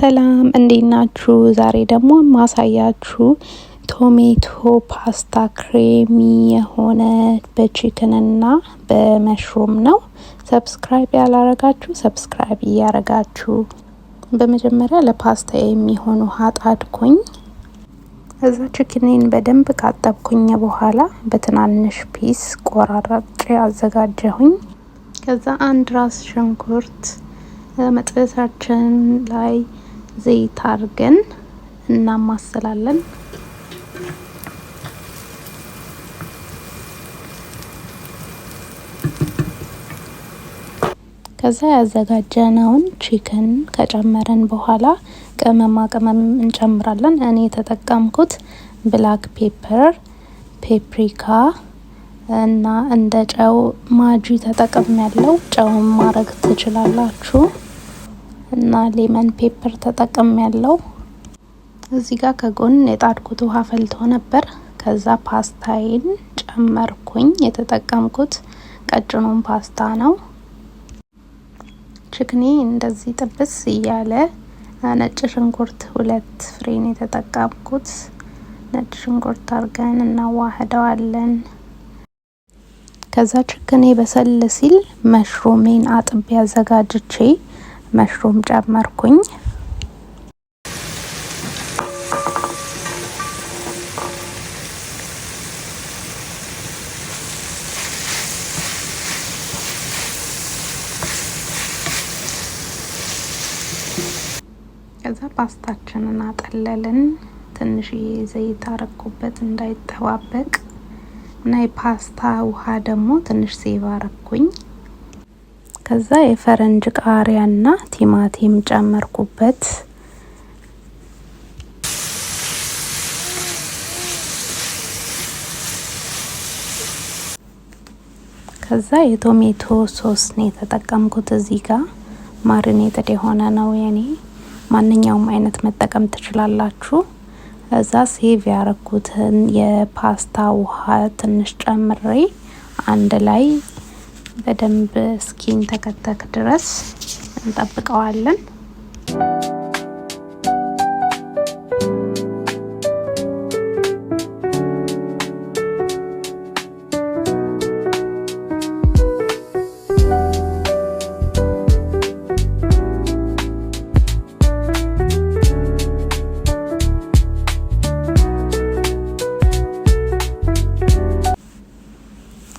ሰላም እንዴት ናችሁ? ዛሬ ደግሞ ማሳያችሁ ቶሜቶ ፓስታ ክሬሚ የሆነ በቺክን እና በመሽሩም ነው። ሰብስክራይብ ያላረጋችሁ ሰብስክራይብ እያረጋችሁ። በመጀመሪያ ለፓስታ የሚሆኑ ውሃ ጣድኩኝ። እዛ ቺክኔን በደንብ ካጠብኩኝ በኋላ በትናንሽ ፒስ ቆራርጬ አዘጋጀሁኝ። ከዛ አንድ ራስ ሽንኩርት መጥበሻችን ላይ ዘይት አድርገን እናማስላለን። ከዛ ያዘጋጀነውን ቺክን ከጨመረን በኋላ ቅመማ ቅመም እንጨምራለን። እኔ የተጠቀምኩት ብላክ ፔፐር፣ ፔፕሪካ እና እንደ ጨው ማጂ ተጠቅም ያለው ጨውን ማድረግ ትችላላችሁ እና ሌመን ፔፐር ተጠቅም ያለው። እዚህ ጋር ከጎን የጣድኩት ውሃ ፈልቶ ነበር። ከዛ ፓስታዬን ጨመርኩኝ። የተጠቀምኩት ቀጭኑን ፓስታ ነው። ቺክኔ እንደዚህ ጥብስ እያለ ነጭ ሽንኩርት 2 ፍሬን የተጠቀምኩት። ነጭ ሽንኩርት አርገን እናዋህደዋለን። ከዛ ቺክኔ በሰል ሲል መሽሩሜን አጥቤ አዘጋጅቼ መሽሩም ጨመርኩኝ። ከዛ ፓስታችንን አጠለልን። ትንሽዬ ዘይት አረኩበት እንዳይጠባበቅ እና የፓስታ ውሃ ደግሞ ትንሽ ሴቭ አረኩኝ። ከዛ የፈረንጅ ቃሪያና ቲማቲም ጨመርኩበት። ከዛ የቶሜቶ ሶስ ነው የተጠቀምኩት። እዚህ ጋር ማሪኔትድ የሆነ ነው የኔ። ማንኛውም አይነት መጠቀም ትችላላችሁ። እዛ ሴቭ ያረኩትን የፓስታ ውሃ ትንሽ ጨምሬ አንድ ላይ በደንብ ስኪን ተከተክ ድረስ እንጠብቀዋለን።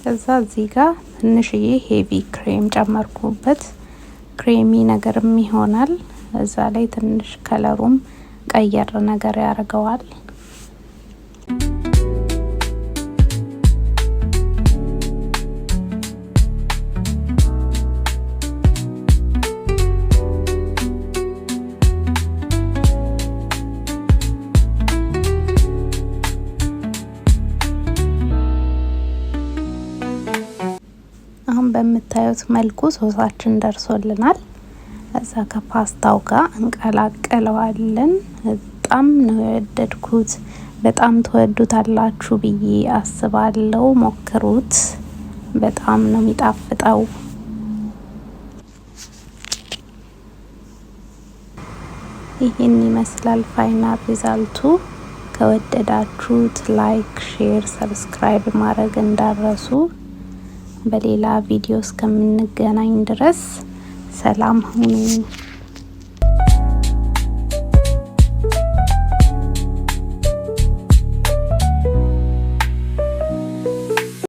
ከዛ እዚህ ጋር ትንሽዬ ሄቪ ክሬም ጨመርኩበት። ክሬሚ ነገርም ይሆናል። እዛ ላይ ትንሽ ከለሩም ቀየር ነገር ያደርገዋል። አሁን በምታዩት መልኩ ሶሳችን ደርሶልናል። እዛ ከፓስታው ጋር እንቀላቀለዋለን። በጣም ነው የወደድኩት። በጣም ተወዱታላችሁ ብዬ አስባለሁ። ሞክሩት። በጣም ነው የሚጣፍጠው። ይህን ይመስላል ፋይናል ሪዛልቱ። ከወደዳችሁት ላይክ፣ ሼር፣ ሰብስክራይብ ማድረግ እንዳረሱ። በሌላ ቪዲዮ እስከምንገናኝ ድረስ ሰላም ሁኑ።